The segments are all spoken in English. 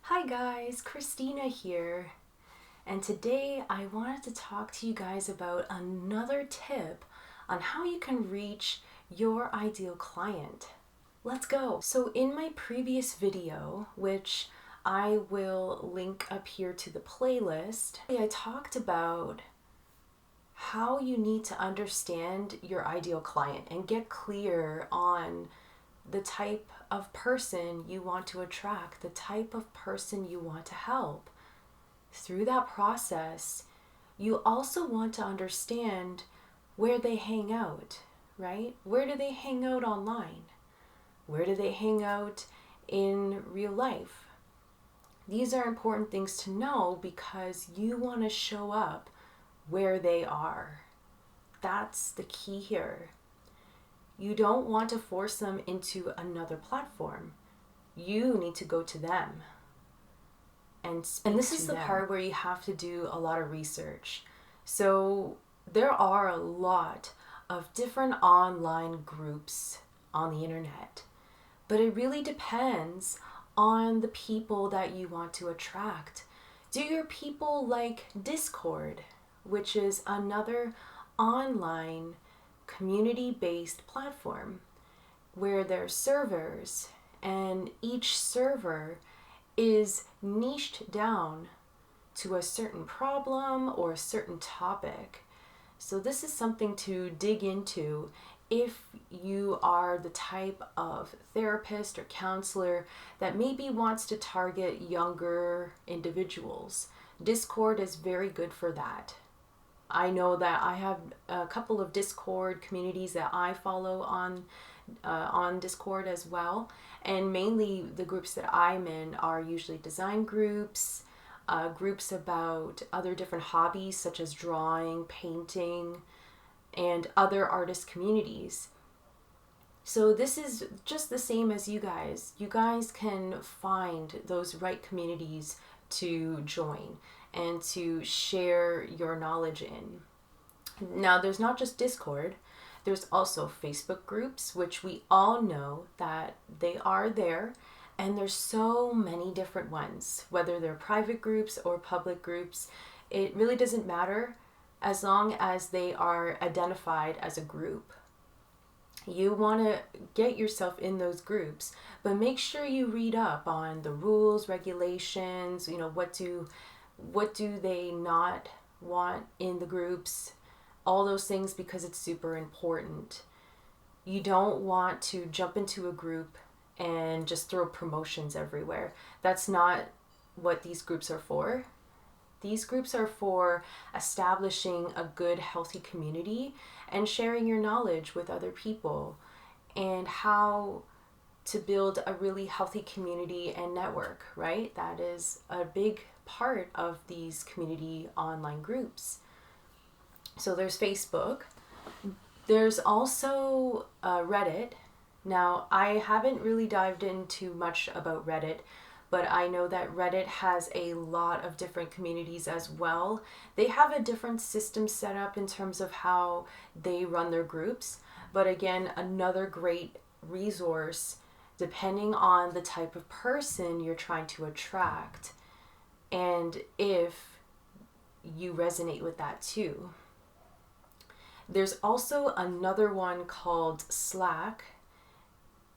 Hi guys, Christina here, and today I wanted to talk to you guys about another tip on how you can reach your ideal client. Let's go! So in my previous video, which I will link up here to the playlist, I talked about how you need to understand your ideal client and get clear on the type of person you want to attract, the type of person you want to help. Through that process, you also want to understand where they hang out, right? Where do they hang out online? Where do they hang out in real life? These are important things to know because you want to show up where they are. That's the key here. You don't want to force them into another platform. You need to go to them and speak to them. And this is the part where you have to do a lot of research. So there are a lot of different online groups on the internet, but it really depends on the people that you want to attract. Do your people like Discord, which is another online community-based platform where there's servers and each server is niched down to a certain problem or a certain topic. So this is something to dig into if you are the type of therapist or counselor that maybe wants to target younger individuals. Discord is very good for that. I know that I have a couple of Discord communities that I follow on Discord as well, and mainly the groups that I'm in are usually design groups, groups about other different hobbies such as drawing, painting, and other artist communities. So this is just the same as you guys. You guys can find those right communities to join and to share your knowledge in. Now, there's not just Discord, there's also Facebook groups, which we all know that they are there, and there's so many different ones, whether they're private groups or public groups. It really doesn't matter as long as they are identified as a group. You want to get yourself in those groups, but make sure you read up on the rules, regulations, what do they not want in the groups, all those things, because it's super important. You don't want to jump into a group and just throw promotions everywhere. That's not what these groups are for. These groups are for establishing a good, healthy community and sharing your knowledge with other people and how to build a really healthy community and network, right? That is a big part of these community online groups. So there's Facebook. There's also Reddit. Now, I haven't really dived into much about Reddit, but I know that Reddit has a lot of different communities as well. They have a different system set up in terms of how they run their groups, but again, another great resource depending on the type of person you're trying to attract and if you resonate with that too. There's also another one called Slack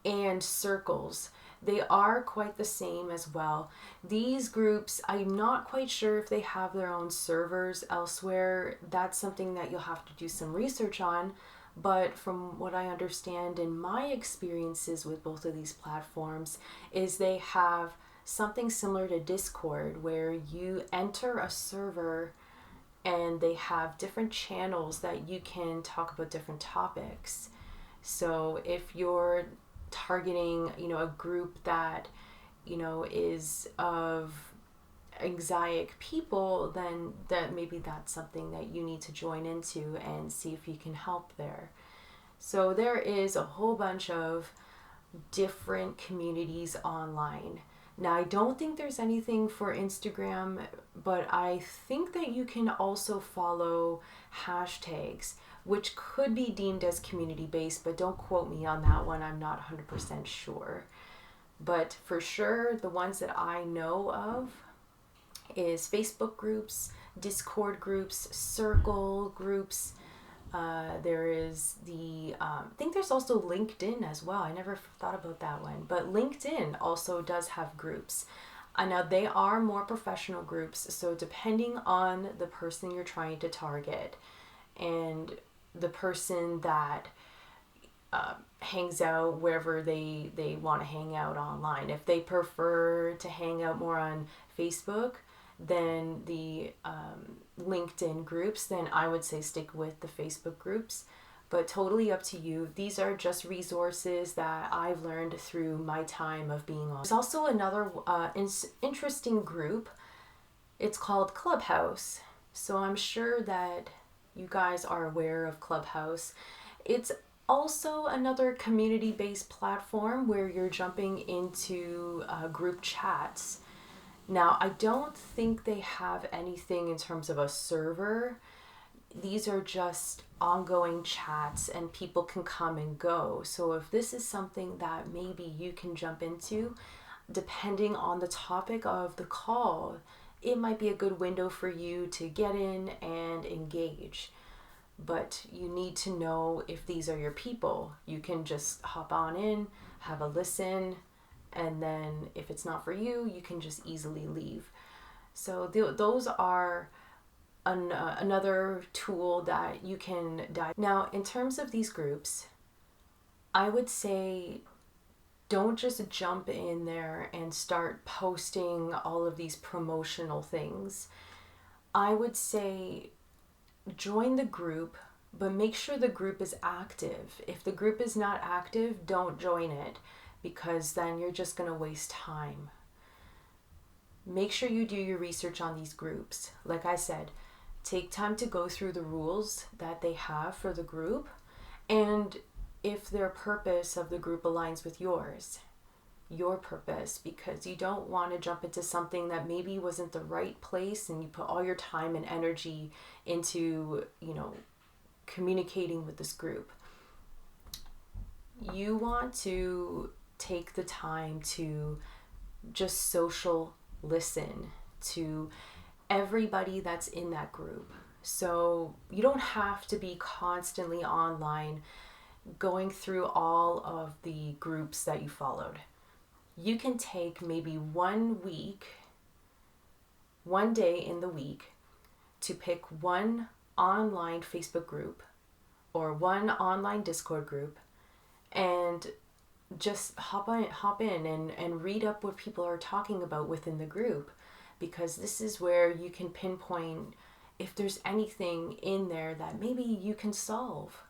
and Circles. They are quite the same as well. These groups, I'm not quite sure if they have their own servers elsewhere. That's something that you'll have to do some research on. But from what I understand in my experiences with both of these platforms is they have something similar to Discord where you enter a server and they have different channels that you can talk about different topics. So if you're targeting, a group that, is of anxiety people, then maybe that's something that you need to join into and see if you can help there. So there is a whole bunch of different communities online. Now, I don't think there's anything for Instagram, but I think that you can also follow hashtags, which could be deemed as community-based, but don't quote me on that one. I'm not 100% sure. But for sure, the ones that I know of is Facebook groups, Discord groups, Circle groups. There is I think there's also LinkedIn as well. I never thought about that one. But LinkedIn also does have groups. Now, they are more professional groups. So, depending on the person you're trying to target and the person that hangs out wherever they want to hang out online. If they prefer to hang out more on Facebook than the LinkedIn groups, then I would say stick with the Facebook groups. But totally up to you. These are just resources that I've learned through my time of being on. There's also another interesting group. It's called Clubhouse. So I'm sure that you guys are aware of Clubhouse. It's also another community-based platform where you're jumping into group chats. Now, I don't think they have anything in terms of a server. These are just ongoing chats and people can come and go. So if this is something that maybe you can jump into, depending on the topic of the call, it might be a good window for you to get in and engage. But you need to know if these are your people. You can just hop on in, have a listen, and then if it's not for you, you can just easily leave. So those are another tool that you can dive. Now, in terms of these groups, I would say don't just jump in there and start posting all of these promotional things. I would say join the group, but make sure the group is active. If the group is not active, don't join it, because then you're just going to waste time. Make sure you do your research on these groups. Like I said, take time to go through the rules that they have for the group, and if their purpose of the group aligns with your purpose, because you don't want to jump into something that maybe wasn't the right place and you put all your time and energy into, communicating with this group. You want to take the time to just social listen to everybody that's in that group. So you don't have to be constantly online going through all of the groups that you followed. You can take maybe 1 day in the week, to pick one online Facebook group or one online Discord group and just hop in and read up what people are talking about within the group, because this is where you can pinpoint if there's anything in there that maybe you can solve.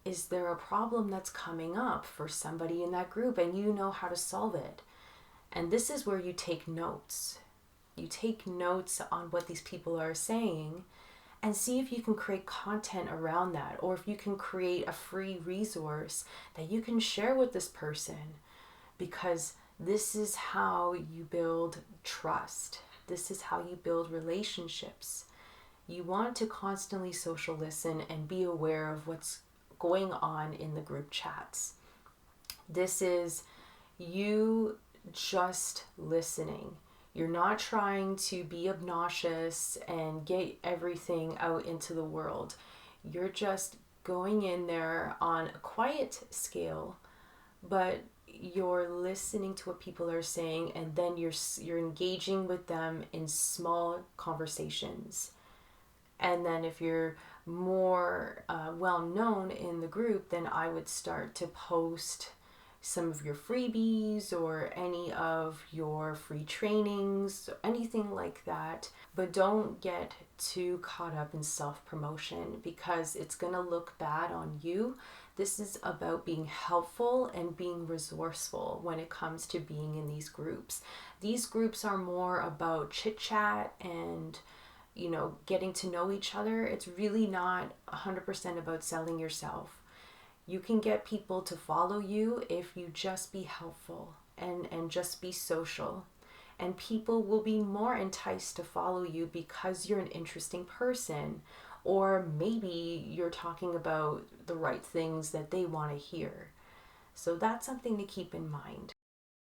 Is there a problem that's coming up for somebody in that group and you know how to solve it? And this is where you take notes. You take notes on what these people are saying and see if you can create content around that, or if you can create a free resource that you can share with this person, because this is how you build trust. This is how you build relationships. You want to constantly social listen and be aware of what's going on in the group chats. This is you just listening. You're not trying to be obnoxious and get everything out into the world. You're just going in there on a quiet scale, but you're listening to what people are saying, and then you're engaging with them in small conversations. And then if you're more well known in the group, then I would start to post some of your freebies or any of your free trainings, anything like that. But don't get too caught up in self-promotion, because it's going to look bad on you. This is about being helpful and being resourceful when it comes to being in these groups. These groups are more about chit chat and getting to know each other. It's really not 100% about selling yourself. You can get people to follow you if you just be helpful and just be social. And people will be more enticed to follow you because you're an interesting person, or maybe you're talking about the right things that they want to hear. So that's something to keep in mind.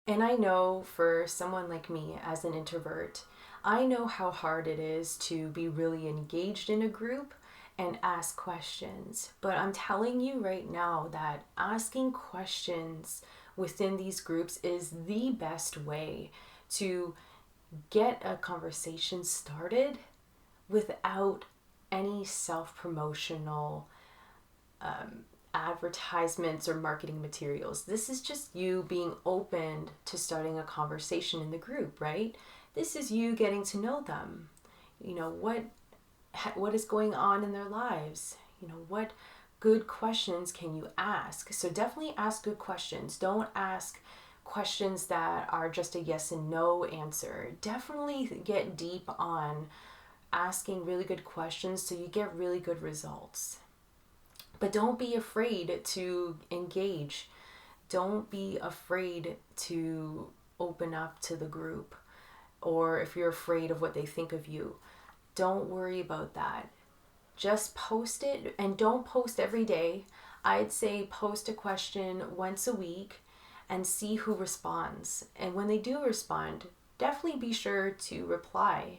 And I know for someone like me as an introvert, I know how hard it is to be really engaged in a group and ask questions. But I'm telling you right now that asking questions within these groups is the best way to get a conversation started without any self-promotional advertisements or marketing materials. This is just you being open to starting a conversation in the group, right? This is you getting to know them. You know, what is going on in their lives? You know, what good questions can you ask? So definitely ask good questions. Don't ask questions that are just a yes and no answer. Definitely get deep on asking really good questions so you get really good results. But don't be afraid to engage. Don't be afraid to open up to the group, or if you're afraid of what they think of you. Don't worry about that. Just post it, and don't post every day. I'd say post a question once a week and see who responds. And when they do respond, definitely be sure to reply,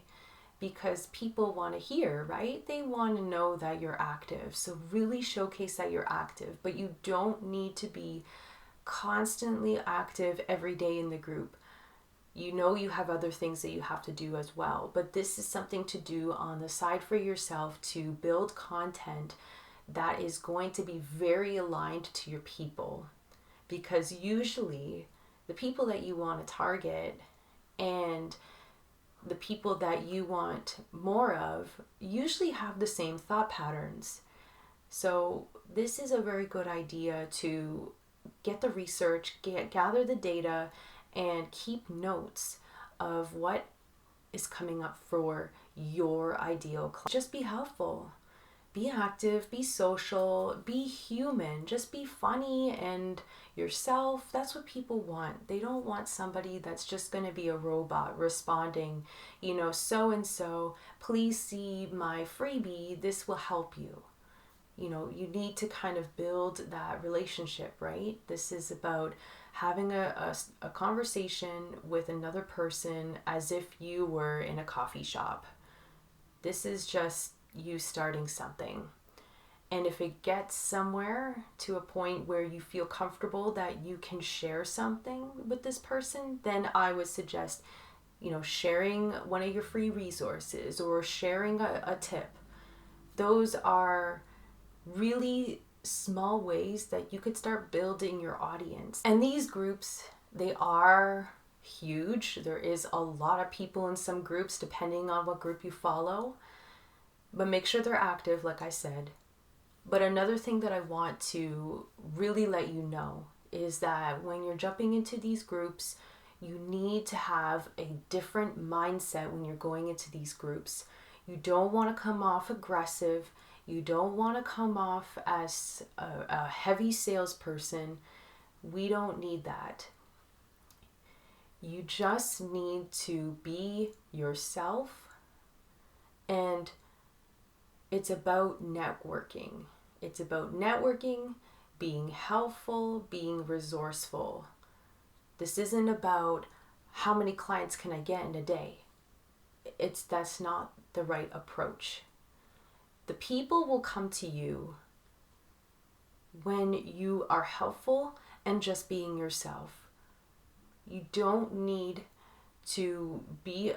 because people want to hear, right? They want to know that you're active. So really showcase that you're active, but you don't need to be constantly active every day in the group. You know you have other things that you have to do as well, but this is something to do on the side for yourself to build content that is going to be very aligned to your people, because usually the people that you want to target and the people that you want more of usually have the same thought patterns. So this is a very good idea to get the research, gather the data, and keep notes of what is coming up for your ideal client. Just be helpful, be active, be social, be human, just be funny and yourself. That's what people want. They don't want somebody that's just going to be a robot responding, you know, so and so, please see my freebie, this will help you. You know, you need to kind of build that relationship, right? This is about having a conversation with another person as if you were in a coffee shop. This is just you starting something. And if it gets somewhere to a point where you feel comfortable that you can share something with this person, then I would suggest, you know, sharing one of your free resources or sharing a tip. Those are really small ways that you could start building your audience. And these groups, they are huge. There is a lot of people in some groups depending on what group you follow, but make sure they're active, like I said. But another thing that I want to really let you know is that when you're jumping into these groups, you need to have a different mindset when you're going into these groups. You don't want to come off aggressive. You don't want to come off as a heavy salesperson. We don't need that. You just need to be yourself, and it's about networking. It's about networking, being helpful, being resourceful. This isn't about how many clients can I get in a day. That's not the right approach. The people will come to you when you are helpful and just being yourself. You don't need to be,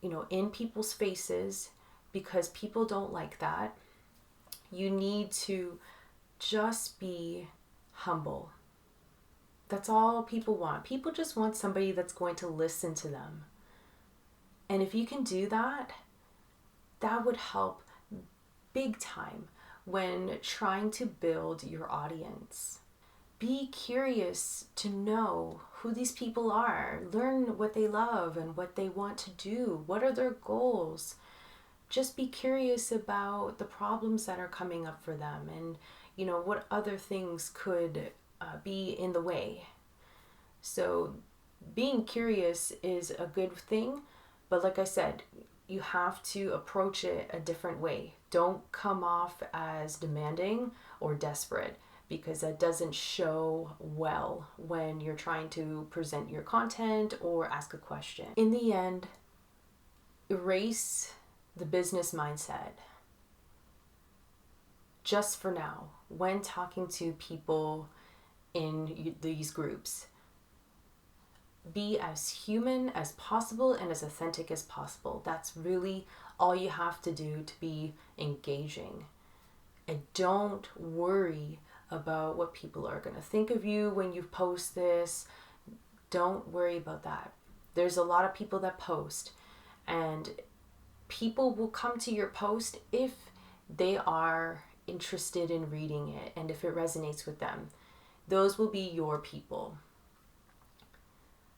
you know, in people's faces, because people don't like that. You need to just be humble. That's all people want. People just want somebody that's going to listen to them. And if you can do that, that would help big time when trying to build your audience. Be curious to know who these people are. Learn what they love and what they want to do. What are their goals? Just be curious about the problems that are coming up for them, and you know what other things could be in the way. So being curious is a good thing, but like I said, you have to approach it a different way. Don't come off as demanding or desperate. because that doesn't show well when you're trying to present your content or ask a question. In the end, erase the business mindset just for now when talking to people in these groups. Be as human as possible and as authentic as possible. That's really all you have to do to be engaging. And don't worry about what people are going to think of you when you post this. Don't worry about that. There's a lot of people that post, and people will come to your post if they are interested in reading it and if it resonates with them. Those will be your people.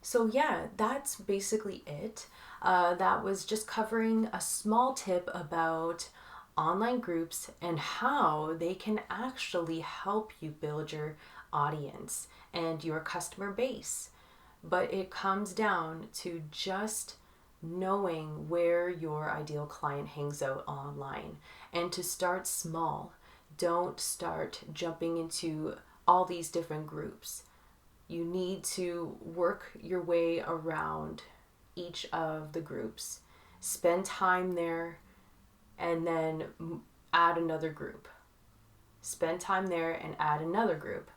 So yeah, that's basically it. That was just covering a small tip about online groups and how they can actually help you build your audience and your customer base. But it comes down to just knowing where your ideal client hangs out online and to start small. Don't start jumping into all these different groups. You need to work your way around each of the groups. Spend time there and then add another group. Spend time there and add another group.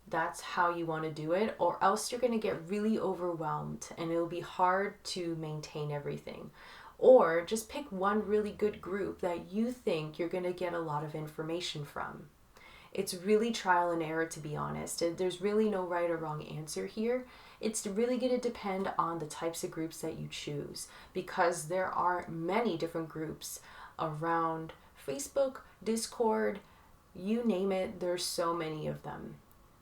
That's how you want to do it, or else you're going to get really overwhelmed and it'll be hard to maintain everything. Or just pick one really good group that you think you're going to get a lot of information from. It's really trial and error, to be honest. There's really no right or wrong answer here. It's really going to depend on the types of groups that you choose, because there are many different groups around Facebook, Discord, you name it, there's so many of them.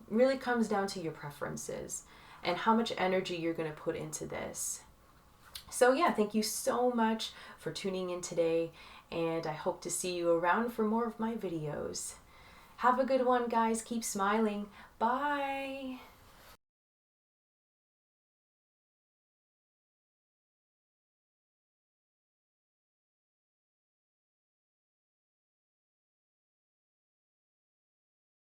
It really comes down to your preferences and how much energy you're going to put into this. So yeah, thank you so much for tuning in today, and I hope to see you around for more of my videos. Have a good one, guys. Keep smiling. Bye.